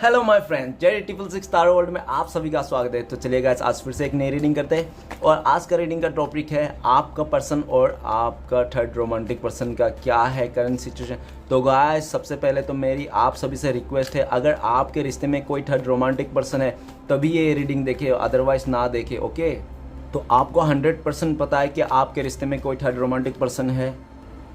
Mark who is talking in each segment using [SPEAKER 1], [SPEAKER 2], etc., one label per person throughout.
[SPEAKER 1] Hello my friend, Z 866 taro world में आप सभी का स्वागत है। तो चलिए गाइस, आज फिर से एक नई रीडिंग करते हैं और आज का रीडिंग का टॉपिक है आपका पर्सन और आपका थर्ड रोमांटिक पर्सन का क्या है करंट सिचुएशन। तो गाइस, सबसे पहले तो मेरी आप सभी से रिक्वेस्ट है, अगर आपके रिश्ते में कोई थर्ड रोमांटिक पर्सन है तभी ये रीडिंग देखे, अदरवाइज ना देखे। ओके, तो आपको 100% पता है कि आपके रिश्ते में कोई थर्ड रोमांटिक पर्सन है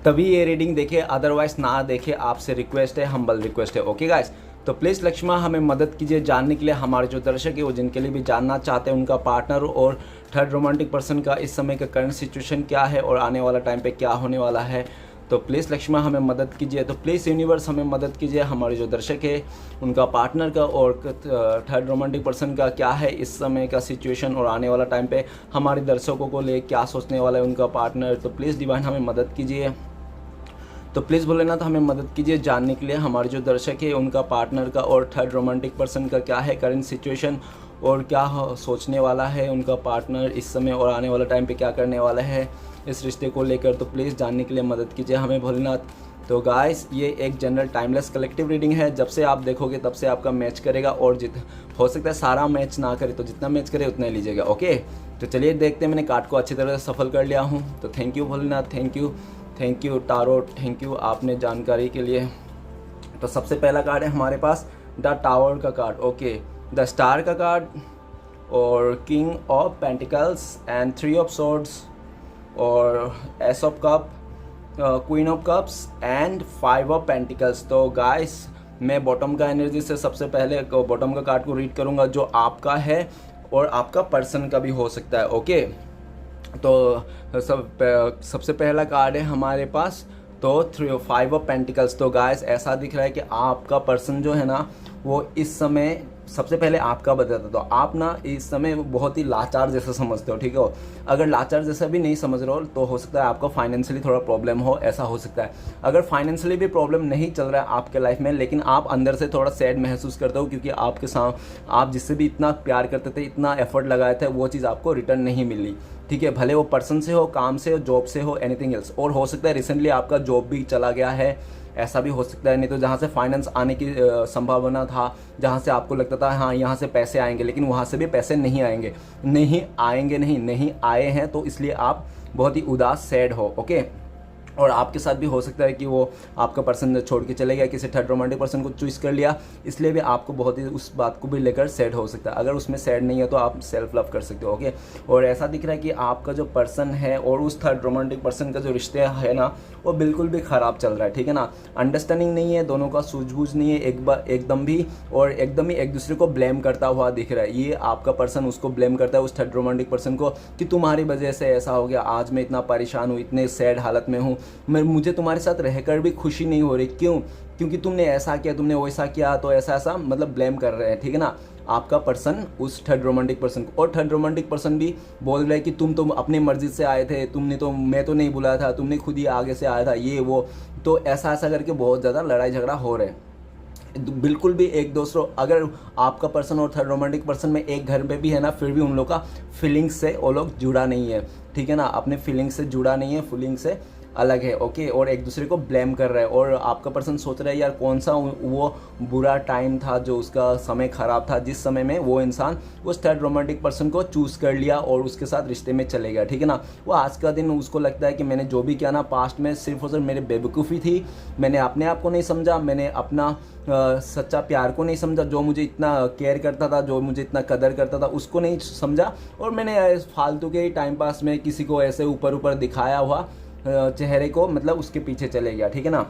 [SPEAKER 1] तभी ये रीडिंग देखे, अदरवाइज ना देखे। आपसे रिक्वेस्ट है, हम्बल रिक्वेस्ट है। ओके गाइस, तो प्लीज़ लक्ष्मा हमें मदद कीजिए जानने के लिए, हमारे जो दर्शक है वो जिनके लिए भी जानना चाहते हैं उनका पार्टनर और थर्ड रोमांटिक पर्सन का इस समय का करंट सिचुएशन क्या है और आने वाला टाइम पे क्या होने वाला है। तो प्लीज़ लक्ष्मा हमें मदद कीजिए। तो प्लीज़ यूनिवर्स हमें मदद कीजिए, हमारे जो दर्शक है उनका पार्टनर का और थर्ड रोमांटिक पर्सन का क्या है इस समय का सिचुएशन और आने वाला टाइम पे हमारे दर्शकों को ले क्या सोचने वाला है उनका पार्टनर। तो प्लीज़ डिवाइन हमें मदद कीजिए। तो प्लीज़ भोलेनाथ हमें मदद कीजिए जानने के लिए, हमारे जो दर्शक है उनका पार्टनर का और थर्ड रोमांटिक पर्सन का क्या है करंट सिचुएशन और क्या सोचने वाला है उनका पार्टनर इस समय और आने वाला टाइम पे क्या करने वाला है इस रिश्ते को लेकर। तो प्लीज़ जानने के लिए मदद कीजिए हमें भोलेनाथ। तो गाइस, ये एक जनरल टाइमलेस कलेक्टिव रीडिंग है। जब से आप देखोगे तब से आपका मैच करेगा और हो सकता है सारा मैच ना करे, तो जितना मैच करे उतना ही लीजिएगा। ओके, तो चलिए देखते हैं। मैंने कार्ड को अच्छी तरह से सफल कर लिया हूँ। तो thank you Bholenath, thank you tarot, thank you आपने जानकारी के लिए। तो सबसे पहला कार्ड है हमारे पास द टावर का कार्ड। ओके, द स्टार का कार्ड और king of pentacles and three of swords और ace of cup, queen of cups and five of pentacles. तो गाइस, मैं बॉटम का एनर्जी से सबसे पहले बॉटम का कार्ड को रीड करूंगा जो आपका है और आपका पर्सन का भी हो सकता है। ओके, तो सबसे पहला कार्ड है हमारे पास तो फाइव ऑफ पेंटिकल्स। तो गाइस, ऐसा दिख रहा है कि आपका पर्सन जो है ना वो इस समय, सबसे पहले आपका बताता, तो आप ना इस समय बहुत ही लाचार जैसा समझते हो। ठीक है, अगर लाचार जैसा भी नहीं समझ रहे हो तो हो सकता है आपको फाइनेंशियली थोड़ा प्रॉब्लम हो, ऐसा हो सकता है। अगर फाइनेंशियली भी प्रॉब्लम नहीं चल रहा है आपके लाइफ में, लेकिन आप अंदर से थोड़ा सैड महसूस करते हो क्योंकि आपके साथ आप जिससे भी इतना प्यार करते थे, इतना एफर्ट लगाए थे, वो चीज़ आपको रिटर्न नहीं मिली। ठीक है, भले वो पर्सन से हो, काम से हो, जॉब से हो, एनीथिंग एल्स। और हो सकता है रिसेंटली आपका जॉब भी चला गया है, ऐसा भी हो सकता है। नहीं तो जहाँ से फाइनेंस आने की संभावना था, जहाँ से आपको लगता था हाँ यहाँ से पैसे आएंगे, लेकिन वहाँ से भी पैसे नहीं आएंगे, नहीं आए हैं, तो इसलिए आप बहुत ही उदास, सैड हो। ओके, और आपके साथ भी हो सकता है कि वो आपका पर्सन छोड़ के चले गया, किसी थर्ड रोमांटिक पर्सन को चूज कर लिया, इसलिए भी आपको बहुत ही उस बात को भी लेकर सैड हो सकता है। अगर उसमें सैड नहीं है तो आप सेल्फ लव कर सकते हो। ओके, और ऐसा दिख रहा है कि आपका जो पर्सन है और उस थर्ड रोमांटिक पर्सन का जो रिश्ते है ना वो बिल्कुल भी ख़राब चल रहा है। ठीक है ना, अंडरस्टैंडिंग नहीं है, दोनों का सूझबूझ नहीं है एकदम भी, और एकदम ही एक दूसरे को ब्लेम करता हुआ दिख रहा है। ये आपका पर्सन उसको ब्लेम करता है, उस थर्ड रोमांटिक पर्सन को, कि तुम्हारी वजह से ऐसा हो गया, आज मैं इतना परेशान हूँ, इतने सैड हालत में हूँ, मुझे तुम्हारे साथ रहकर भी खुशी नहीं हो रही। क्यों? क्योंकि तुमने ऐसा किया, तुमने वैसा किया, तो ऐसा मतलब ब्लेम कर रहे हैं। ठीक है ना, आपका पर्सन उस थर्ड रोमांटिक पर्सन को, और थर्ड रोमांटिक पर्सन भी बोल रहे हैं कि तुम तो अपनी मर्जी से आए थे, तुमने तो, मैं तो नहीं बुलाया था, तुमने खुद ही आगे से आया था, ये वो। तो ऐसा करके बहुत ज़्यादा लड़ाई झगड़ा हो रहे हैं। बिल्कुल भी एक दूसरों, अगर आपका पर्सन और थर्ड रोमांटिक पर्सन में एक घर में भी है ना, फिर भी उन लोग का फीलिंग्स से वो लोग जुड़ा नहीं है। ठीक है ना, अपने फीलिंग्स से जुड़ा नहीं है, फीलिंग से अलग है। ओके, और एक दूसरे को ब्लेम कर रहा है, और आपका पर्सन सोच रहा है यार कौन सा वो बुरा टाइम था जो उसका समय ख़राब था, जिस समय में वो इंसान उस थर्ड रोमांटिक पर्सन को चूज़ कर लिया और उसके साथ रिश्ते में चले गया। ठीक है ना, वो आज का दिन उसको लगता है कि मैंने जो भी किया ना पास्ट में सिर्फ और सिर्फ मेरे बेवकूफ़ी थी, मैंने अपने आप को नहीं समझा, मैंने अपना सच्चा प्यार को नहीं समझा, जो मुझे इतना केयर करता था, जो मुझे इतना कदर करता था, उसको नहीं समझा, और मैंने फालतू के टाइम पास में किसी को ऐसे ऊपर दिखाया हुआ चेहरे को, मतलब उसके पीछे चले गया। ठीक है ना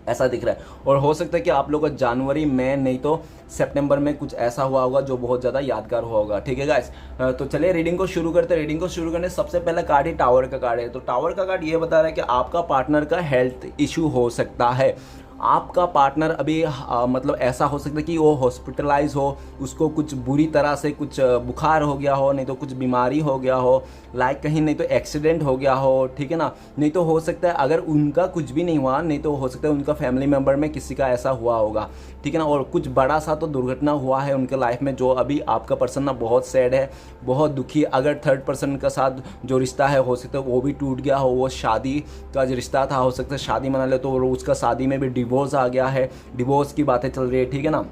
[SPEAKER 1] ऐसा दिख रहा है। और हो सकता है कि आप लोग का जनवरी में नहीं तो सितंबर में कुछ ऐसा हुआ होगा जो बहुत ज़्यादा यादगार हुआ होगा। ठीक है गाइस, तो चलिए रीडिंग को शुरू करते हैं। रीडिंग को शुरू करने सबसे पहला कार्ड ही टावर का कार्ड है। तो टावर का कार्ड ये बता रहा है कि आपका पार्टनर का हेल्थ इशू हो सकता है। आपका पार्टनर अभी मतलब ऐसा हो सकता है कि वो हॉस्पिटलाइज हो, उसको कुछ बुरी तरह से कुछ बुखार हो गया हो, नहीं तो कुछ बीमारी हो गया हो, लाइक कहीं नहीं तो एक्सीडेंट हो गया हो। ठीक है ना, नहीं तो हो सकता है अगर उनका कुछ भी नहीं हुआ, नहीं तो हो सकता है उनका फैमिली मेम्बर में किसी का ऐसा हुआ होगा। ठीक है ना, और कुछ बड़ा सा तो दुर्घटना हुआ है उनके लाइफ में, जो अभी आपका पर्सन ना बहुत सैड है, बहुत दुखी। अगर थर्ड पर्सन का साथ जो रिश्ता है हो सकता है वो भी टूट गया हो, वो शादी का जो रिश्ता था हो सकता है शादी मना ले तो उसका शादी में भी डिवोर्स आ गया है, डिवोर्स की बातें चल रही है, ठीक है ना।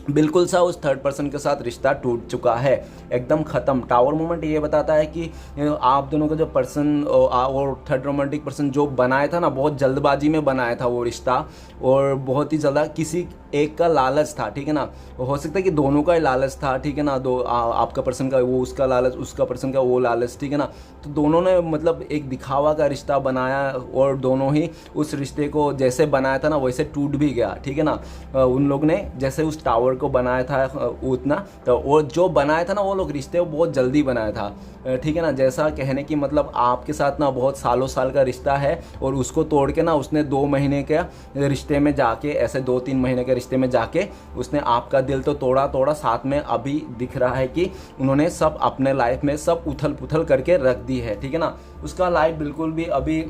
[SPEAKER 1] बिल्कुल सा उस थर्ड पर्सन के साथ रिश्ता टूट चुका है, एकदम ख़त्म। टावर मोमेंट ये बताता है कि आप दोनों का जो पर्सन और थर्ड रोमांटिक पर्सन जो बनाया था ना, बहुत जल्दबाजी में बनाया था वो रिश्ता, और बहुत ही ज़्यादा किसी एक का लालच था, ठीक है ना। हो सकता है कि दोनों का ही लालच था, ठीक है ना। आपका पर्सन का वो उसका लालच, उसका पर्सन का वो लालच, ठीक है ना। तो दोनों ने मतलब एक दिखावा का रिश्ता बनाया, और दोनों ही उस रिश्ते को जैसे बनाया था ना वैसे टूट भी गया, ठीक है ना। उन लोग ने जैसे उस टावर को बनाया था उतना, तो और जो बनाया था ना वो लोग रिश्ते को बहुत जल्दी बनाया था, ठीक है ना। जैसा कहने की मतलब आपके साथ ना बहुत सालों साल का रिश्ता है, और उसको तोड़ के ना उसने 2 महीने के रिश्ते में जाके, ऐसे 2-3 महीने के रिश्ते में जाके उसने आपका दिल तो तोड़ा, साथ में अभी दिख रहा है कि उन्होंने सब अपने लाइफ में सब उथल पुथल करके रख दी है, ठीक है ना। उसका लाइफ बिल्कुल भी अभी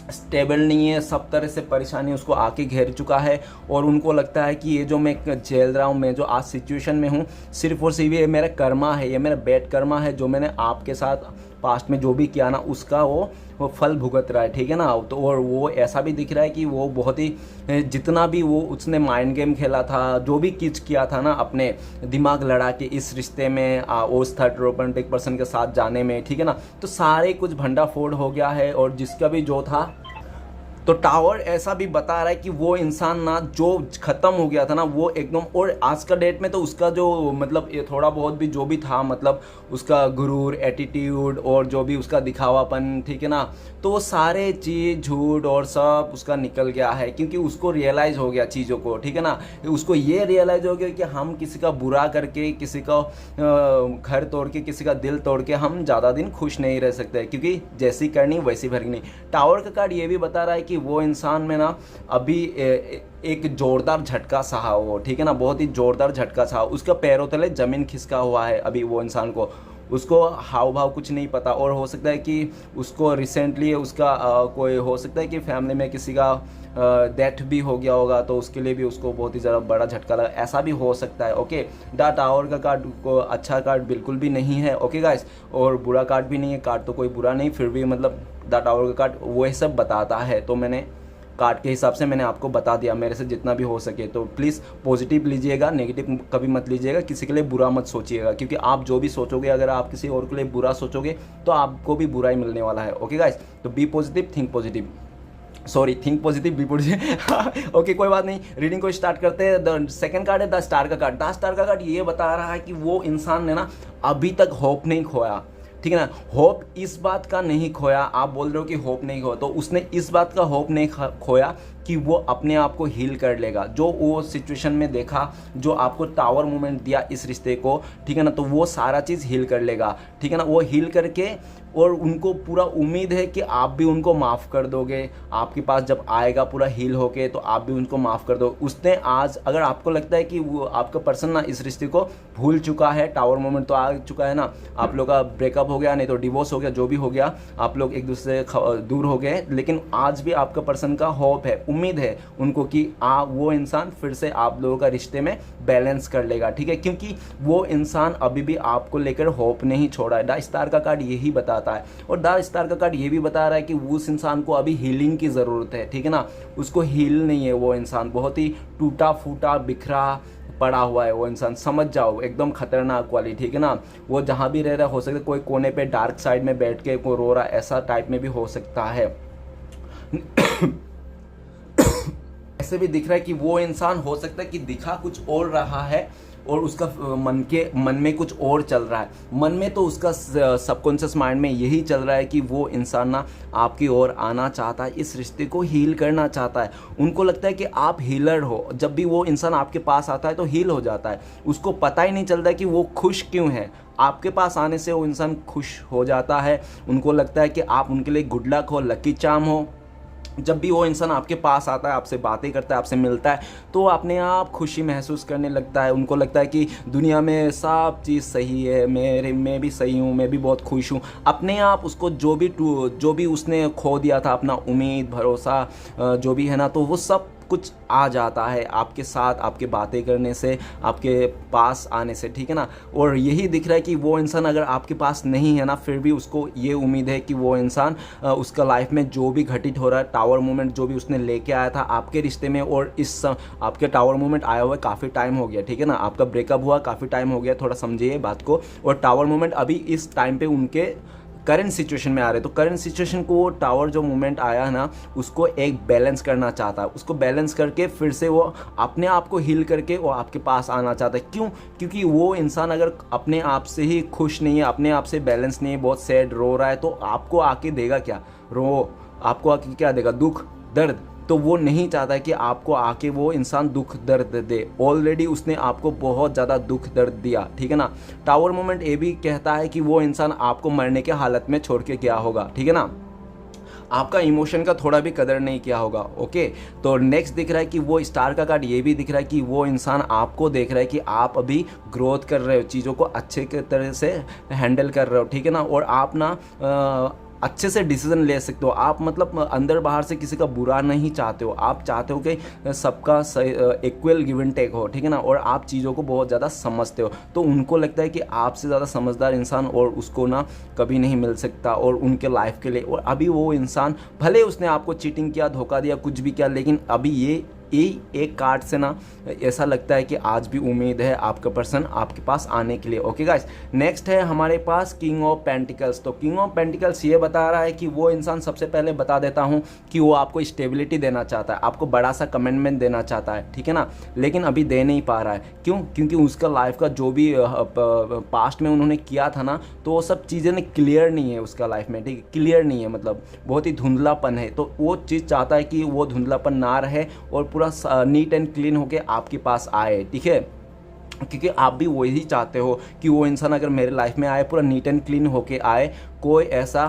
[SPEAKER 1] स्टेबल नहीं है, सब तरह से परेशानी उसको आके घेर चुका है, और उनको लगता है कि ये जो मैं झेल रहा हूँ, मैं जो आज सिचुएशन में हूँ, सिर्फ और सिर्फ ये मेरा कर्मा है, ये मेरा बैड कर्मा है, जो मैंने आपके साथ पास्ट में जो भी किया ना उसका वो फल भुगत रहा है, ठीक है ना। तो और वो ऐसा भी दिख रहा है कि वो बहुत ही जितना भी वो उसने माइंड गेम खेला था, जो भी किच किया था ना अपने दिमाग लड़ा के इस रिश्ते में उस थर्ड रोमांटिक पर्सन के साथ जाने में, ठीक है ना, तो सारे कुछ भंडा फोड़ हो गया है, और जिसका भी जो था। तो टावर ऐसा भी बता रहा है कि वो इंसान ना जो ख़त्म हो गया था ना वो एकदम, और आज का डेट में तो उसका जो मतलब ये थोड़ा बहुत भी जो भी था, मतलब उसका गुरूर, एटीट्यूड और जो भी उसका दिखावापन, ठीक है ना, तो वो सारे चीज़ झूठ और सब उसका निकल गया है, क्योंकि उसको रियलाइज़ हो गया चीज़ों को, ठीक है ना। उसको ये रियलाइज़ हो गया कि हम किसी का बुरा करके, किसी का घर तोड़ के, किसी का दिल तोड़ के हम ज़्यादा दिन खुश नहीं रह सकते, क्योंकि जैसी करनी वैसी भरनी। टावर का कार्ड ये भी बता रहा है कि वो इंसान में ना अभी एक जोरदार झटका सहा हो, ठीक है ना, बहुत ही जोरदार झटका सहा, उसका पैरों तले जमीन खिसका हुआ है अभी वो इंसान को, उसको हाव भाव कुछ नहीं पता। और हो सकता है कि उसको रिसेंटली उसका कोई हो सकता है कि फैमिली में किसी का डेथ भी हो गया होगा, तो उसके लिए भी उसको बहुत ही ज़्यादा बड़ा झटका लगा, ऐसा भी हो सकता है। ओके, द टावर का कार्ड को अच्छा कार्ड बिल्कुल भी नहीं है, ओके गाइस, और बुरा कार्ड भी नहीं है, कार्ड तो कोई बुरा नहीं, फिर भी मतलब द टावर का कार्ड वही सब बताता है, तो मैंने कार्ड के हिसाब से मैंने आपको बता दिया मेरे से जितना भी हो सके। तो प्लीज़ पॉजिटिव लीजिएगा, नेगेटिव कभी मत लीजिएगा, किसी के लिए बुरा मत सोचिएगा, क्योंकि आप जो भी सोचोगे, अगर आप किसी और के लिए बुरा सोचोगे तो आपको भी बुरा ही मिलने वाला है। ओके गाइस, तो be positive, think positive, sorry think positive be positive. Okay, कोई बात नहीं, रीडिंग को स्टार्ट करते हैं। द सेकंड कार्ड है द स्टार का कार्ड। द स्टार का कार्ड ये बता रहा है कि वो इंसान ने ना अभी तक होप नहीं खोया, ठीक है ना। होप इस बात का नहीं खोया, आप बोल रहे हो कि होप नहीं खोया, तो उसने इस बात का होप नहीं खोया कि वो अपने आप को हील कर लेगा। जो वो सिचुएशन में देखा, जो आपको टावर मोमेंट दिया इस रिश्ते को, ठीक है ना, तो वो सारा चीज़ हील कर लेगा, ठीक है ना। वो हील करके, और उनको पूरा उम्मीद है कि आप भी उनको माफ़ कर दोगे, आपके पास जब आएगा पूरा हील होके तो आप भी उनको माफ़ कर दो। उसने आज, अगर आपको लगता है कि वो आपका पर्सन ना इस रिश्ते को भूल चुका है, टावर मोमेंट तो आ चुका है ना, आप लोग का ब्रेकअप हो गया, नहीं तो डिवोर्स हो गया, जो भी हो गया, आप लोग एक दूसरे से दूर हो गए, लेकिन आज भी आपका पर्सन का होप है, उम्मीद है उनको कि वो इंसान फिर से आप लोगों का रिश्ते में बैलेंस कर लेगा, ठीक है, क्योंकि वो इंसान अभी भी आपको लेकर होप नहीं छोड़ा है। द स्टार का कार्ड यही बताता है, और द स्टार का कार्ड ये भी बता रहा है कि उस इंसान को अभी हीलिंग की ज़रूरत है, ठीक है ना। उसको हील नहीं है, वो इंसान बहुत ही टूटा फूटा बिखरा पड़ा हुआ है, वो इंसान समझ जाओ एकदम खतरनाक वाली, ठीक है ना। वो जहाँ भी रह रहा है, हो सकता है कोई कोने पे डार्क साइड में बैठ के कोई रो रहा, ऐसा टाइप में भी हो सकता है। ऐसे भी दिख रहा है कि वो इंसान हो सकता है कि दिखा कुछ और रहा है, और उसका मन में कुछ और चल रहा है। मन में तो उसका सबकॉन्शियस माइंड में यही चल रहा है कि वो इंसान ना आपकी ओर आना चाहता है, इस रिश्ते को हील करना चाहता है। उनको लगता है कि आप हीलर हो, जब भी वो इंसान आपके पास आता है तो हील हो जाता है। उसको पता ही नहीं चलता कि वो खुश क्यों है, आपके पास आने से वो इंसान खुश हो जाता है। उनको लगता है कि आप उनके लिए गुड लक हो, लकी चार्म हो। जब भी वो इंसान आपके पास आता है, आपसे बातें करता है, आपसे मिलता है, तो वो अपने आप खुशी महसूस करने लगता है। उनको लगता है कि दुनिया में सब चीज़ सही है, मैं भी सही हूँ, मैं भी बहुत खुश हूँ। अपने आप उसको जो भी उसने खो दिया था, अपना उम्मीद, भरोसा जो भी है ना, तो वो सब कुछ आ जाता है आपके साथ, आपके बातें करने से, आपके पास आने से, ठीक है ना। और यही दिख रहा है कि वो इंसान अगर आपके पास नहीं है ना, फिर भी उसको ये उम्मीद है कि वो इंसान उसका लाइफ में जो भी घटित हो रहा है, टावर मोमेंट जो भी उसने लेके आया था आपके रिश्ते में, और आपके टावर मोमेंट आया हुआ काफ़ी टाइम हो गया, ठीक है ना, आपका ब्रेकअप हुआ काफ़ी टाइम हो गया, थोड़ा समझिए बात को। और टावर मोमेंट अभी इस टाइम पे उनके करंट सिचुएशन में आ रहे, तो करंट सिचुएशन को वो टावर जो मोमेंट आया है ना, उसको एक बैलेंस करना चाहता है, उसको बैलेंस करके फिर से वो अपने आप को हील करके वो आपके पास आना चाहता है। क्यों? क्योंकि वो इंसान अगर अपने आप से ही खुश नहीं है, अपने आप से बैलेंस नहीं है, बहुत सैड रो रहा है, तो आपको आके देगा क्या? आपको आके क्या देगा? दुख, दर्द। तो वो नहीं चाहता है कि आपको आके वो इंसान दुख दर्द दे, ऑलरेडी उसने आपको बहुत ज़्यादा दुख दर्द दिया, ठीक है ना। टावर मोमेंट ये भी कहता है कि वो इंसान आपको मरने के हालत में छोड़ के गया होगा, ठीक है ना, आपका इमोशन का थोड़ा भी कदर नहीं किया होगा। ओके, तो नेक्स्ट दिख रहा है कि वो स्टार का कार्ड ये भी दिख रहा है कि वो इंसान आपको देख रहा है कि आप अभी ग्रोथ कर रहे हो, चीज़ों को अच्छे तरह से हैंडल कर रहे हो, ठीक है ना। और आप ना अच्छे से डिसीजन ले सकते हो, आप मतलब अंदर बाहर से किसी का बुरा नहीं चाहते हो, आप चाहते हो कि सबका इक्वल गिव एंड टेक हो, ठीक है ना। और आप चीज़ों को बहुत ज़्यादा समझते हो, तो उनको लगता है कि आपसे ज़्यादा समझदार इंसान और उसको ना कभी नहीं मिल सकता और उनके लाइफ के लिए। और अभी वो इंसान भले उसने आपको चीटिंग किया, धोखा दिया, कुछ भी किया, लेकिन अभी ये एक कार्ड से ना ऐसा लगता है कि आज भी उम्मीद है आपका पर्सन आपके पास आने के लिए। ओके गाइस, नेक्स्ट है हमारे पास किंग ऑफ पेंटिकल्स। तो किंग ऑफ पेंटिकल्स ये बता रहा है कि वो इंसान, सबसे पहले बता देता हूँ कि वो आपको स्टेबिलिटी देना चाहता है, आपको बड़ा सा कमिटमेंट देना चाहता है, ठीक है ना, लेकिन अभी दे नहीं पा रहा है। क्यों? क्योंकि उसका लाइफ का जो भी पास्ट में उन्होंने किया था ना, तो वो सब चीज़ें ना क्लियर नहीं है उसका लाइफ में, ठीक है, क्लियर नहीं है, मतलब बहुत ही धुंधलापन है। तो वो चीज़ चाहता है कि वो धुंधलापन ना रहे और पूरा नीट एंड क्लीन होके आपके पास आए, ठीक है, क्योंकि आप भी वही चाहते हो कि वो इंसान अगर मेरे लाइफ में आए, पूरा नीट एंड क्लीन होके आए, कोई ऐसा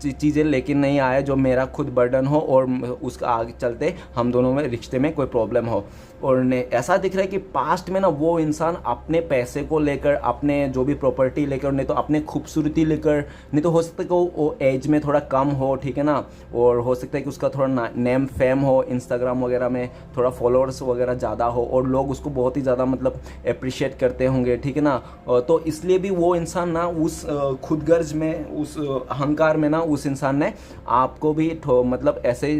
[SPEAKER 1] चीज़ें लेके नहीं आए जो मेरा खुद बर्डन हो और उसका आगे चलते हम दोनों में रिश्ते में कोई प्रॉब्लम हो। और ऐसा दिख रहा है कि पास्ट में ना वो इंसान अपने पैसे को लेकर, अपने जो भी प्रॉपर्टी लेकर, नहीं तो अपने खूबसूरती लेकर, नहीं तो हो सकता है कि वो एज में थोड़ा कम हो, ठीक है ना, और हो सकता है कि उसका थोड़ा नेम फेम हो, इंस्टाग्राम वगैरह में थोड़ा फॉलोअर्स वगैरह ज़्यादा हो और लोग उसको बहुत ही ज़्यादा मतलब अप्रिशिएट करते होंगे, ठीक है ना। तो इसलिए भी वो इंसान ना उस खुदगर्ज में, उस अहंकार में ना, उस इंसान ने आपको भी मतलब ऐसे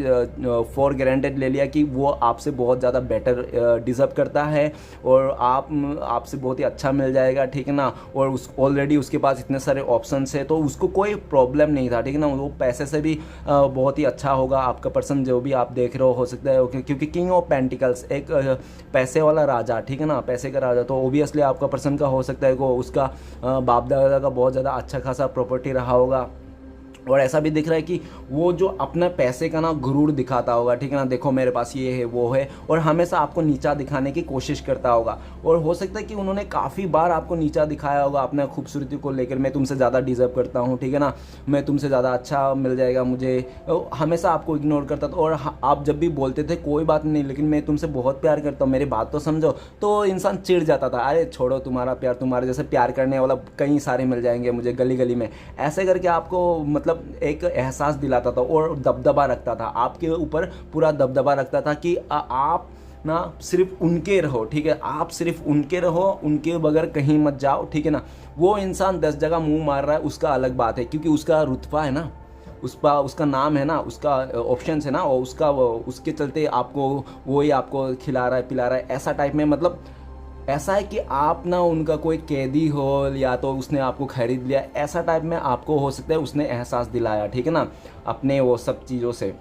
[SPEAKER 1] फॉर ग्रांटेड ले लिया कि वो आपसे बहुत ज़्यादा बेटर डिज़र्व करता है और आपसे बहुत ही अच्छा मिल जाएगा, ठीक है ना। और उस ऑलरेडी उसके पास इतने सारे ऑप्शंस है, तो उसको कोई प्रॉब्लम नहीं था, ठीक है ना। वो पैसे से भी बहुत ही अच्छा होगा आपका पर्सन, जो भी आप देख रहे हो सकता है, क्योंकि किंग ऑफ पेंटिकल्स एक पैसे वाला राजा, ठीक है ना, पैसे का राजा, तो ओबियसली आपका पर्सन का हो सकता है कि उसका बाप दादा का बहुत ज़्यादा अच्छा खासा प्रॉपर्टी रहा होगा। और ऐसा भी दिख रहा है कि वो जो अपना पैसे का ना गुरूर दिखाता होगा, ठीक है ना, देखो मेरे पास ये है वो है, और हमेशा आपको नीचा दिखाने की कोशिश करता होगा। और हो सकता है कि उन्होंने काफ़ी बार आपको नीचा दिखाया होगा अपने खूबसूरती को लेकर, मैं तुमसे ज़्यादा डिज़र्व करता हूँ, ठीक है ना, मैं तुमसे ज़्यादा अच्छा मिल जाएगा मुझे, हमेशा आपको इग्नोर करता था। और आप जब भी बोलते थे कोई बात नहीं, लेकिन मैं तुमसे बहुत प्यार करता हूँ, मेरी बात तो समझो, तो इंसान चिढ़ जाता था, अरे छोड़ो तुम्हारा प्यार, तुम्हारे जैसे प्यार करने वाला कई सारे मिल जाएंगे मुझे गली गली में, ऐसे करके आपको मतलब एक एहसास दिलाता था और दबदबा रखता था आपके ऊपर, पूरा दबदबा रखता था कि आप ना सिर्फ उनके रहो, ठीक है, आप सिर्फ उनके रहो, उनके बगैर कहीं मत जाओ, ठीक है ना। वो इंसान 10 जगह मुंह मार रहा है, उसका अलग बात है, क्योंकि उसका रुतबा है ना, उसका नाम है ना, उसका ऑप्शन है ना, और उसके चलते आपको वही आपको खिला रहा है, पिला रहा है, ऐसा टाइप में, मतलब ऐसा है कि आप ना उनका कोई कैदी हो, या तो उसने आपको खरीद लिया, ऐसा टाइप में आपको हो सकता है उसने एहसास दिलाया, ठीक है ना, अपने वो सब चीज़ों से।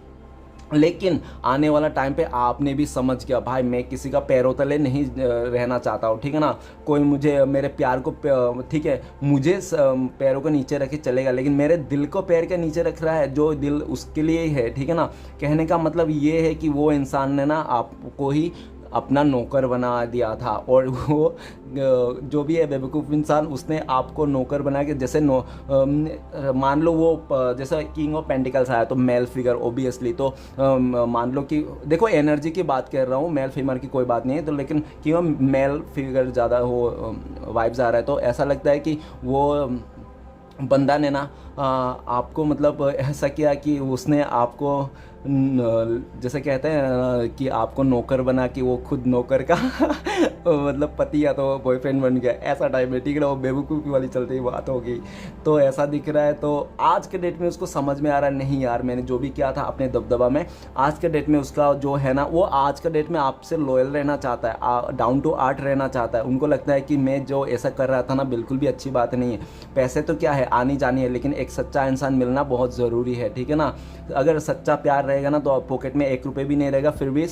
[SPEAKER 1] लेकिन आने वाला टाइम पे आपने भी समझ गया, भाई मैं किसी का पैरों तले नहीं रहना चाहता हूँ, ठीक है ना, कोई मुझे मेरे प्यार को, ठीक है, मुझे पैरों के नीचे रखे चलेगा, लेकिन मेरे दिल को पैर के नीचे रख रहा है, जो दिल उसके लिए ही है, ठीक है ना। कहने का मतलब ये है कि वो इंसान ने ना आपको ही अपना नौकर बना दिया था, और वो जो भी है बेवकूफ़ इंसान, उसने आपको नौकर बना के, जैसे मान लो वो जैसे किंग ऑफ पेंटिकल्स आया तो मेल फिगर ओबियसली, तो मान लो कि देखो एनर्जी की बात कर रहा हूँ, मेल फीमेल की कोई बात नहीं है, तो लेकिन किंग ऑफ मेल फिगर ज़्यादा वो वाइब्स आ रहा है, तो ऐसा लगता है कि वो बंदा ने ना आपको मतलब ऐसा किया कि उसने आपको जैसे कहते हैं कि आपको नौकर बना के वो खुद नौकर का मतलब पति या तो बॉयफ्रेंड बन गया, ऐसा टाइप है, ठीक है ना। वो बेवकूफ़ी वाली चलती हुई बात होगी, तो ऐसा दिख रहा है। तो आज के डेट में उसको समझ में आ रहा है, नहीं यार मैंने जो भी किया था अपने दबदबा में, आज के डेट में उसका जो है ना, वो आज के डेट में आपसे लॉयल रहना चाहता है, डाउन टू अर्थ रहना चाहता है। उनको लगता है कि मैं जो ऐसा कर रहा था ना, बिल्कुल भी अच्छी बात नहीं है। पैसे तो क्या है, आनी जानी है, लेकिन एक सच्चा इंसान मिलना बहुत ज़रूरी है, ठीक है ना। अगर सच्चा प्यार रहेगा ना, तो पॉकेट में 1 रुपये भी नहीं रहेगा, फिर भी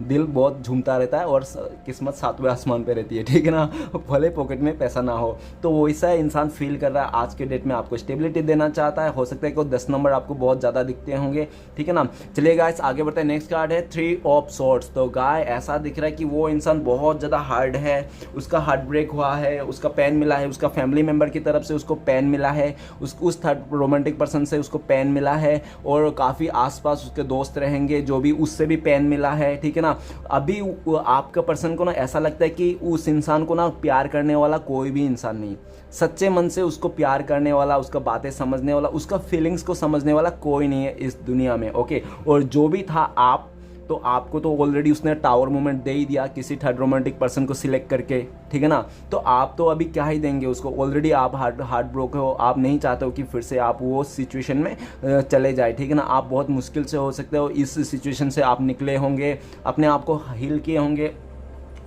[SPEAKER 1] दिल बहुत झूमता रहता है और किस्मत 7वें आसमान पे रहती है, ठीक है ना। भले पॉकेट में पैसा ना हो, तो वैसा इंसान फील कर रहा है आज के डेट में। आपको स्टेबिलिटी देना चाहता है, हो सकता है कि 10 नंबर आपको बहुत ज़्यादा दिखते होंगे, ठीक है ना। चलिए गाइस आगे बढ़ते हैं। नेक्स्ट कार्ड है 3 ऑफ सॉर्ड्स। तो गाय ऐसा दिख रहा है कि वो इंसान बहुत ज़्यादा हार्ड है, उसका हार्ट ब्रेक हुआ है, उसका पेन मिला है, उसका फैमिली मेम्बर की तरफ से उसको पेन मिला है, उस थर्ड रोमांटिक पर्सन से उसको पेन मिला है, और काफ़ी आसपास उसके दोस्त रहेंगे जो भी, उससे भी पेन मिला है, ठीक है ना। अभी आपका पर्सन को ना ऐसा लगता है कि उस इंसान को ना प्यार करने वाला कोई भी इंसान नहीं, सच्चे मन से उसको प्यार करने वाला, उसका बातें समझने वाला, उसका फीलिंग्स को समझने वाला कोई नहीं है इस दुनिया में, ओके। और जो भी था आप, तो आपको तो ऑलरेडी उसने टावर मोमेंट दे ही दिया किसी थर्ड रोमांटिक पर्सन को सिलेक्ट करके, ठीक है ना। तो आप तो अभी क्या ही देंगे उसको, ऑलरेडी आप हार्ट ब्रोक हो, आप नहीं चाहते हो कि फिर से आप वो सिचुएशन में चले जाए, ठीक है ना। आप बहुत मुश्किल से हो सकते हो इस सिचुएशन से आप निकले होंगे, अपने आप को हील किए होंगे,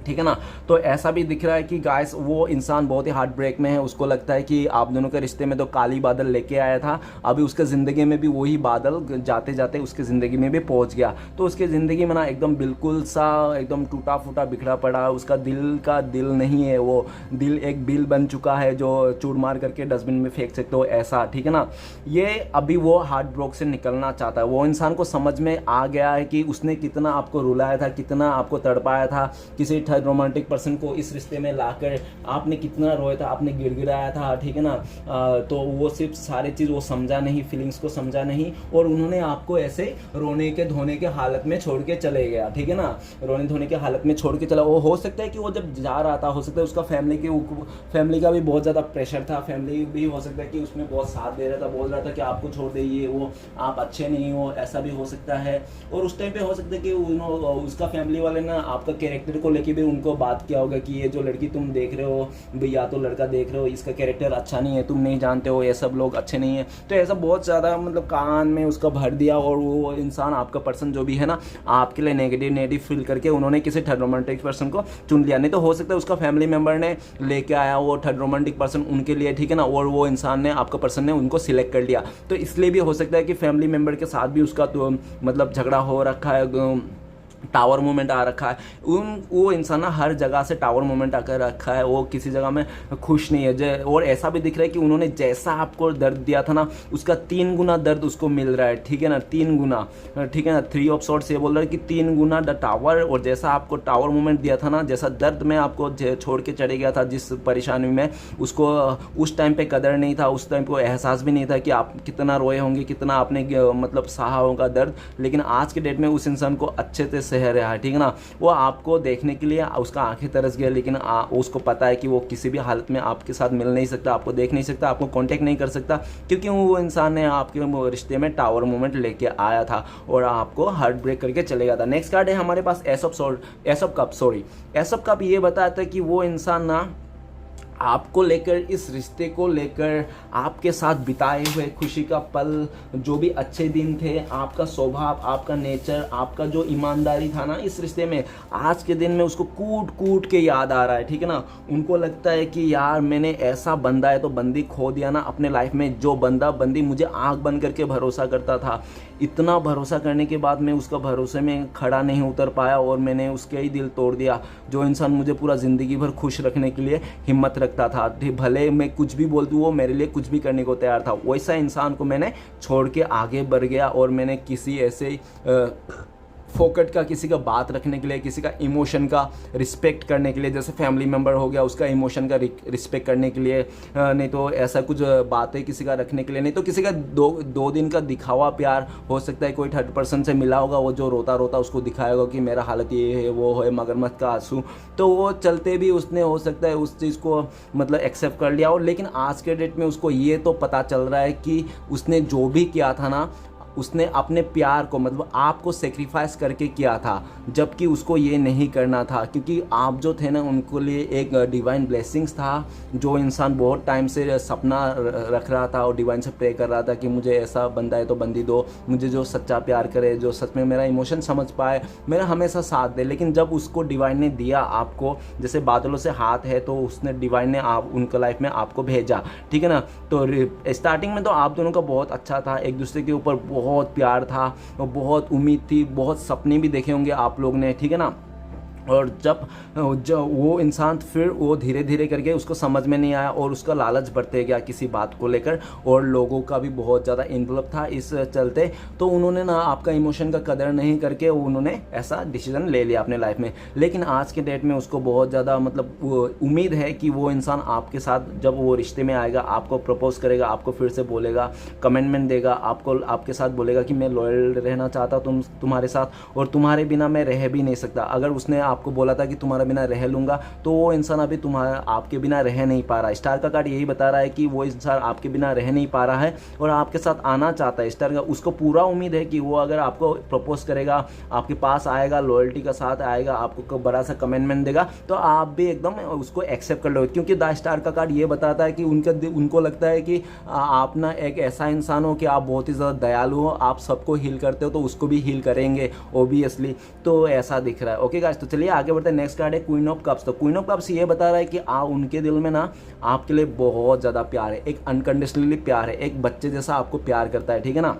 [SPEAKER 1] ठीक है ना। तो ऐसा भी दिख रहा है कि गाइस वो इंसान बहुत ही हार्ट ब्रेक में है, उसको लगता है कि आप दोनों के रिश्ते में तो काली बादल लेके आया था, अभी उसके ज़िंदगी में भी वही बादल जाते जाते उसके ज़िंदगी में भी पहुंच गया। तो उसके ज़िंदगी में ना एकदम बिल्कुल सा एकदम टूटा फूटा बिखरा पड़ा, उसका दिल का दिल नहीं है, वो दिल एक बिल बन चुका है जो चूर मार करके डस्टबिन में फेंक सकते हो, ऐसा, ठीक है ना। ये अभी वो हार्ट ब्रेक से निकलना चाहता है। वो इंसान को समझ में आ गया है कि उसने कितना आपको रुलाया था, कितना आपको तड़पाया था, किसी रोमांटिक पर्सन को इस रिश्ते में लाकर आपने कितना रोया था, आपने गिड़गिड़ाया था, ठीक है ना। तो वो सिर्फ सारी चीज़ वो समझा नहीं, फीलिंग्स को समझा नहीं, और उन्होंने आपको ऐसे रोने के धोने के हालत में छोड़ के चले गया, ठीक है ना। रोने धोने के हालत में छोड़ के चला। वो हो सकता है कि वो जब जा रहा था, हो सकता है उसका फैमिली का भी बहुत ज़्यादा प्रेशर था, फैमिली भी हो सकता है कि उसमें बहुत साथ दे रहा था, बोल रहा था कि आपको छोड़ दे, ये वो आप अच्छे नहीं हो, ऐसा भी हो सकता है। और उस टाइम पे हो सकता है कि उसका फैमिली वाले ना आपका कैरेक्टर को लेके भी उनको बात किया होगा कि ये जो लड़की तुम देख रहे हो भाई, या तो लड़का देख रहे हो, इसका कैरेक्टर अच्छा नहीं है, तुम नहीं जानते हो, ये सब लोग अच्छे नहीं है। तो ऐसा बहुत ज़्यादा मतलब कान में उसका भर दिया, और वो इंसान आपका पर्सन जो भी है ना, आपके लिए नेगेटिव फील करके उन्होंने किसी थर्ड रोमांटिक पर्सन को चुन लिया। नहीं तो हो सकता है उसका फैमिली मेम्बर ने लेके आया वो थर्ड रोमांटिक पर्सन उनके लिए, ठीक है ना, और वो इंसान ने, आपका पर्सन ने उनको सिलेक्ट कर लिया। तो इसलिए भी हो सकता है कि फैमिली मेम्बर के साथ भी उसका तो मतलब झगड़ा हो रखा है, टावर मोमेंट आ रखा है। वो इंसान ना हर जगह से टावर मोमेंट आकर रखा है, वो किसी जगह में खुश नहीं है। और ऐसा भी दिख रहा है कि उन्होंने जैसा आपको दर्द दिया था ना, उसका 3 गुना दर्द उसको मिल रहा है, ठीक है ना, 3 गुना, ठीक है ना। 3 ऑफ सॉर्ड्स ये बोल रहा है कि 3 गुना द टावर, और जैसा आपको टावर मोमेंट दिया था ना, जैसा दर्द में आपको छोड़ के चले गया था जिस परेशानी में, उसको उस टाइम पे कदर नहीं था, उस टाइम को एहसास भी नहीं था कि आप कितना रोए होंगे, कितना आपने मतलब सहा होगा दर्द। लेकिन आज के डेट में उस इंसान को अच्छे से सह रहा है, ठीक है ना। वो आपको देखने के लिए उसका आंखें तरस गया, लेकिन उसको पता है कि वो किसी भी हालत में आपके साथ मिल नहीं सकता, आपको देख नहीं सकता, आपको कांटेक्ट नहीं कर सकता, क्योंकि वो इंसान ने आपके रिश्ते में टावर मोमेंट लेके आया था और आपको हार्ट ब्रेक करके चले गया था। नेक्स्ट कार्ड है हमारे पास एस ऑफ कप। ये बताता है कि वो इंसान ना आपको लेकर, इस रिश्ते को लेकर, आपके साथ बिताए हुए खुशी का पल, जो भी अच्छे दिन थे, आपका स्वभाव, आपका नेचर, आपका जो ईमानदारी था ना इस रिश्ते में, आज के दिन में उसको कूट कूट के याद आ रहा है, ठीक है ना। उनको लगता है कि यार मैंने ऐसा बंदा है तो बंदी खो दिया ना अपने लाइफ में, जो बंदी मुझे आंख बंद करके भरोसा करता था, इतना भरोसा करने के बाद मैं उसका भरोसे में खड़ा नहीं उतर पाया और मैंने उसके ही दिल तोड़ दिया। जो इंसान मुझे पूरा ज़िंदगी भर खुश रखने के लिए हिम्मत रखता था, भले मैं कुछ भी बोल दूँ वो मेरे लिए कुछ भी करने को तैयार था, वैसा इंसान को मैंने छोड़ के आगे बढ़ गया। और मैंने किसी ऐसे फोकट का, किसी का बात रखने के लिए, किसी का इमोशन का रिस्पेक्ट करने के लिए, जैसे फैमिली मेम्बर हो गया उसका इमोशन का रिस्पेक्ट करने के लिए, नहीं तो ऐसा कुछ बातें किसी का रखने के लिए, नहीं तो किसी का दो दिन का दिखावा प्यार हो सकता है। कोई थर्ड पर्सन से मिला होगा, वो जो रोता रोता उसको दिखाएगा कि मेरा हालत ये है वो है, मगरमच्छ का आंसू, तो वो चलते भी उसने हो सकता है उस चीज़ को मतलब एक्सेप्ट कर लिया हो। लेकिन आज के डेट में उसको ये तो पता चल रहा है कि उसने जो भी किया था ना, उसने अपने प्यार को मतलब आपको सेक्रीफाइस करके किया था, जबकि उसको ये नहीं करना था, क्योंकि आप जो थे ना उनको लिए एक डिवाइन ब्लेसिंग्स था। जो इंसान बहुत टाइम से सपना रख रहा था और डिवाइन से प्रे कर रहा था कि मुझे ऐसा बंदा है तो बंदी दो, मुझे जो सच्चा प्यार करे, जो सच में मेरा इमोशन समझ पाए, मेरा हमेशा साथ दे। लेकिन जब उसको डिवाइन ने दिया आपको, जैसे बादलों से हाथ है, तो उसने डिवाइन ने आप उनके लाइफ में आपको भेजा, ठीक है ना। तो स्टार्टिंग में तो आप दोनों का बहुत अच्छा था, एक दूसरे के ऊपर बहुत प्यार था और बहुत उम्मीद थी, बहुत सपने भी देखे होंगे आप लोग ने, ठीक है ना। और जब वो इंसान फिर वो धीरे धीरे करके उसको समझ में नहीं आया और उसका लालच बढ़ते गया किसी बात को लेकर, और लोगों का भी बहुत ज़्यादा इन्वॉल्व था इस चलते, तो उन्होंने ना आपका इमोशन का कदर नहीं करके उन्होंने ऐसा डिसीजन ले लिया अपने लाइफ में। लेकिन आज के डेट में उसको बहुत ज़्यादा मतलब उम्मीद है कि वो इंसान आपके साथ जब वो रिश्ते में आएगा, आपको प्रपोज करेगा, आपको फिर से बोलेगा, कमिटमेंट देगा, आपको आपके साथ बोलेगा कि मैं लॉयल रहना चाहता हूँ तुम्हारे साथ, और तुम्हारे बिना मैं रह भी नहीं सकता। अगर उसने आपको बोला था कि तुम्हारे बिना रह लूंगा, तो वो इंसान अभी आपके बिना रह नहीं पा रहा है। स्टार का कार्ड यही बता रहा है कि वो इंसान आपके बिना रह नहीं पा रहा है और आपके साथ आना चाहता है। स्टार का उसको पूरा उम्मीद है कि वो अगर आपको प्रपोज करेगा, आपके पास आएगा, लॉयल्टी का साथ आएगा, आपको बड़ा सा कमिटमेंट देगा, तो आप भी एकदम उसको एक्सेप्ट कर लो। क्योंकि द स्टार का कार्ड ये बताता है कि उनको लगता है कि आप ना एक ऐसा इंसान हो कि आप बहुत ही ज़्यादा दयालु हो, आप सबको हील करते हो, तो उसको भी हील करेंगे ओबियसली। तो ऐसा दिख रहा है। ओके गाइस, तो चलिए आगे बढ़ते हैं। नेक्स्ट कार्ड है क्वीन ऑफ कप्स। तो क्वीन ऑफ कप्स ये बता रहा है कि उनके दिल में ना आपके लिए बहुत ज़्यादा प्यार है, एक अनकंडीशनली प्यार है, एक बच्चे जैसा आपको प्यार करता है, ठीक है ना।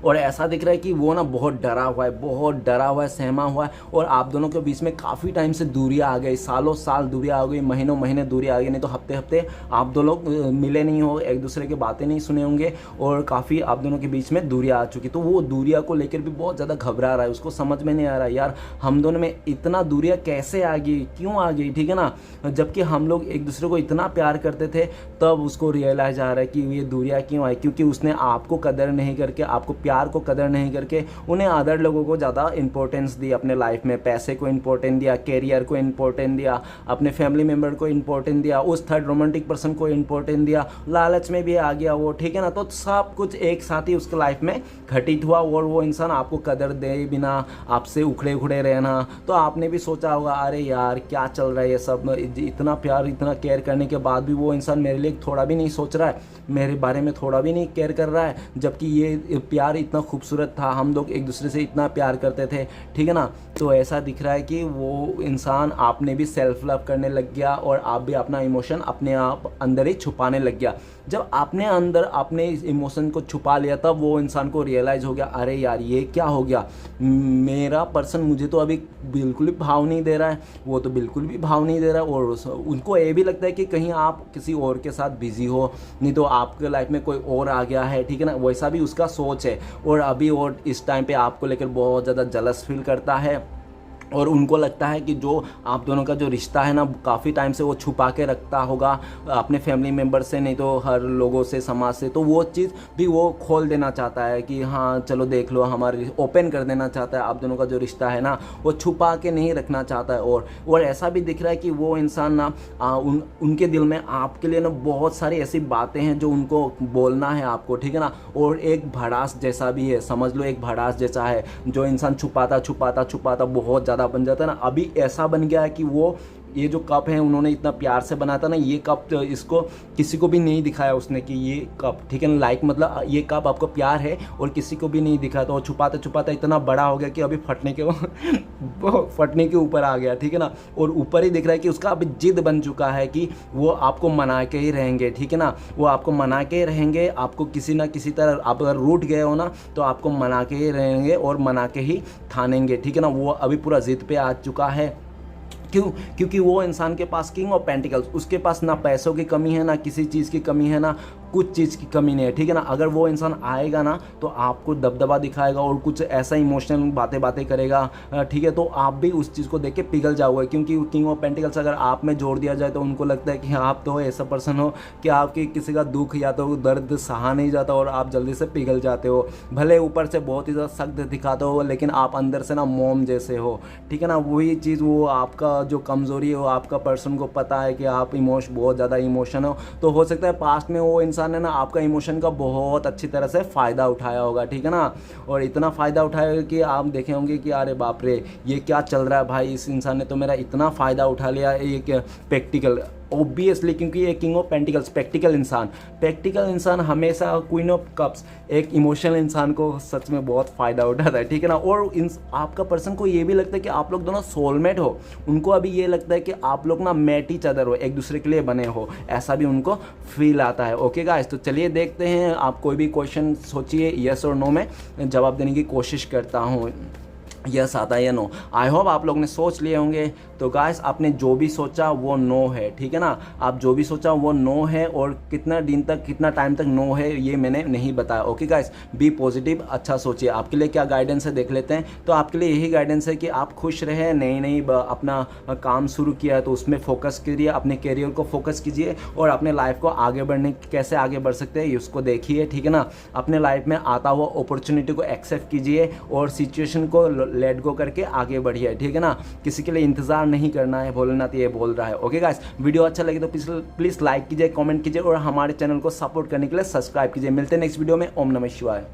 [SPEAKER 1] और ऐसा दिख रहा है कि वो ना बहुत डरा हुआ है, बहुत डरा हुआ है, सहमा हुआ है, और आप दोनों के बीच में काफ़ी टाइम से दूरियां आ गई, सालों साल दूरियां आ गई, महीनों महीने दूरियां आ गई, नहीं तो हफ्ते हफ्ते आप दो लोग मिले नहीं हो, एक दूसरे की बातें नहीं सुने होंगे, और काफ़ी आप दोनों के बीच में दूरियां आ चुकी। तो वो दूरियां को लेकर भी बहुत ज़्यादा घबरा रहा है, उसको समझ में नहीं आ रहा यार हम दोनों में इतना दूरियां कैसे आ गई, क्यों आ गई, ठीक है ना। जबकि हम लोग एक दूसरे को इतना प्यार करते थे, तब उसको रियलाइज आ रहा है कि ये दूरियां क्यों आई, क्योंकि उसने आपको कदर नहीं करके, आपको प्यार को कदर नहीं करके, उन्हें अदर लोगों को ज़्यादा इंपॉर्टेंस दी अपने लाइफ में, पैसे को इंपॉर्टेंस दिया, कैरियर को इंपॉर्टेंस दिया, अपने फैमिली मेम्बर को इंपॉर्टेंस दिया, उस थर्ड रोमांटिक पर्सन को इंपॉर्टेंस दिया, लालच में भी आ गया वो, ठीक है ना। तो सब कुछ एक साथ ही उसके लाइफ में घटित हुआ, और वो इंसान आपको कदर दे बिना आपसे उखड़े उखड़े रहना, तो आपने भी सोचा होगा अरे यार क्या चल रहा है ये सब, इतना प्यार इतना केयर करने के बाद भी वो इंसान मेरे लिए थोड़ा भी नहीं सोच रहा है, मेरे बारे में थोड़ा भी नहीं केयर कर रहा है, जबकि ये प्यार इतना खूबसूरत था, हम लोग एक दूसरे से इतना प्यार करते थे, ठीक है ना। तो ऐसा दिख रहा है कि वो इंसान आपने भी सेल्फ लव करने लग गया, और आप भी अपना इमोशन अपने आप अंदर ही छुपाने लग गया। जब आपने अंदर अपने इमोशन को छुपा लिया, तब वो इंसान को रियलाइज़ हो गया अरे यार ये क्या हो गया, मेरा पर्सन मुझे तो अभी बिल्कुल भी भाव नहीं दे रहा है, वो तो बिल्कुल भी भाव नहीं दे रहा है, और उनको ये भी लगता है कि कहीं आप किसी और के साथ बिजी हो, नहीं तो आपके लाइफ में कोई और आ गया है, ठीक है ना। वैसा भी उसका सोच है, और अभी और इस टाइम पे आपको लेकर बहुत ज़्यादा जलस फील करता है, और उनको लगता है कि जो आप दोनों का जो रिश्ता है ना काफ़ी टाइम से वो छुपा के रखता होगा अपने फैमिली मेम्बर से, नहीं तो हर लोगों से, समाज से, तो वो चीज़ भी वो खोल देना चाहता है कि हाँ चलो देख लो, हमारे ओपन कर देना चाहता है, आप दोनों का जो रिश्ता है ना वो छुपा के नहीं रखना चाहता है। और ऐसा भी दिख रहा है कि वो इंसान ना उनके दिल में आपके लिए ना बहुत सारी ऐसी बातें हैं जो उनको बोलना है आपको, ठीक है ना। और एक भड़ास जैसा भी है, समझ लो एक भड़ास जैसा है, जो इंसान छुपाता छुपाता छुपाता बहुत ज़्यादा बन जाता है ना, अभी ऐसा बन गया है कि वो ये जो कप है उन्होंने इतना प्यार से बनाया था ना, ये कप इसको किसी को भी नहीं दिखाया उसने कि ये कप, ठीक है ना, लाइक मतलब ये कप आपको प्यार है और किसी को भी नहीं दिखाया, तो छुपाते छुपाते इतना बड़ा हो गया कि अभी फटने के ऊपर आ गया, ठीक है ना। और ऊपर ही दिख रहा है कि उसका अभी जिद बन चुका है कि वो आपको मना के ही रहेंगे, ठीक है ना, वो आपको मना के रहेंगे, आपको किसी ना किसी तरह आप अगर रूठ गए हो ना तो आपको मना के ही रहेंगे और मना के ही ठानेंगे, ठीक है ना। वो अभी पूरा जिद पे आ चुका है। क्योंकि वो इंसान के पास किंग ऑफ पेंटिकल्स, उसके पास ना पैसों की कमी है, ना किसी चीज़ की कमी है, ना कुछ चीज़ की कमी नहीं है, ठीक है ना। अगर वो इंसान आएगा ना तो आपको दबदबा दिखाएगा और कुछ ऐसा इमोशनल बातें करेगा, ठीक है, तो आप भी उस चीज़ को देख के पिघल जाओगे। क्योंकि किंग ऑफ पेंटिकल्स अगर आप में जोड़ दिया जाए तो उनको लगता है कि आप तो ऐसा पर्सन हो कि आपके किसी का दुख या तो दर्द सहा नहीं जाता और आप जल्दी से पिघल जाते हो। भले ऊपर से बहुत ही ज़्यादा सख्त दिखाते हो लेकिन आप अंदर से ना मोम जैसे हो, ठीक है ना। वही चीज़ वो आपका जो कमज़ोरी है वो आपका पर्सन को पता है कि आप बहुत ज़्यादा इमोशन हो। तो हो सकता है पास्ट में वो इंसान इंसान ने ना आपका इमोशन का बहुत अच्छी तरह से फ़ायदा उठाया होगा, ठीक है ना। और इतना फ़ायदा उठाया होगा कि आप देखे होंगे कि अरे बाप रे, ये क्या चल रहा है भाई, इस इंसान ने तो मेरा इतना फ़ायदा उठा लिया। एक प्रैक्टिकल ऑब्वियसली, क्योंकि ये किंग ऑफ पेंटिकल्स प्रैक्टिकल इंसान हमेशा क्वीन ऑफ कप्स एक इमोशनल इंसान को सच में बहुत फ़ायदा उठाता है, ठीक है ना। और आपका पर्सन को ये भी लगता है कि आप लोग दोनों सोलमेट हो, उनको अभी ये लगता है कि आप लोग ना मैट ही चादर हो, एक दूसरे के लिए बने हो, ऐसा भी उनको फील आता है। ओके गाइस, तो चलिए देखते हैं, आप कोई भी क्वेश्चन सोचिए, यस और नो में जवाब देने की कोशिश करता हूँ, यस आता है या नो। आई होप आप लोग ने सोच लिए होंगे। तो गाइस, आपने जो भी सोचा वो नो है, ठीक है ना। आप जो भी सोचा वो नो है, और कितना दिन तक कितना टाइम तक नो है ये मैंने नहीं बताया। ओके गाइस, बी पॉजिटिव, अच्छा सोचिए। आपके लिए क्या गाइडेंस है देख लेते हैं। तो आपके लिए यही गाइडेंस है कि आप खुश रहें, नई अपना काम शुरू किया है तो उसमें फोकस कीजिए, अपने करियर को फोकस कीजिए, और अपने लाइफ को आगे बढ़ने कैसे आगे बढ़ सकते हैं उसको देखिए, ठीक है ना। अपने लाइफ में आता हुआ अपॉर्चुनिटी को एक्सेप्ट कीजिए, और सिचुएशन को लेट गो करके आगे बढ़िए, ठीक है ना। किसी के लिए इंतजार नहीं करना है, भोलेनाथ ये बोल रहा है। ओके गाइस, वीडियो अच्छा लगे तो प्लीज़ लाइक कीजिए, कमेंट कीजिए, और हमारे चैनल को सपोर्ट करने के लिए सब्सक्राइब कीजिए। मिलते हैं नेक्स्ट वीडियो में। ओम नमः शिवाय।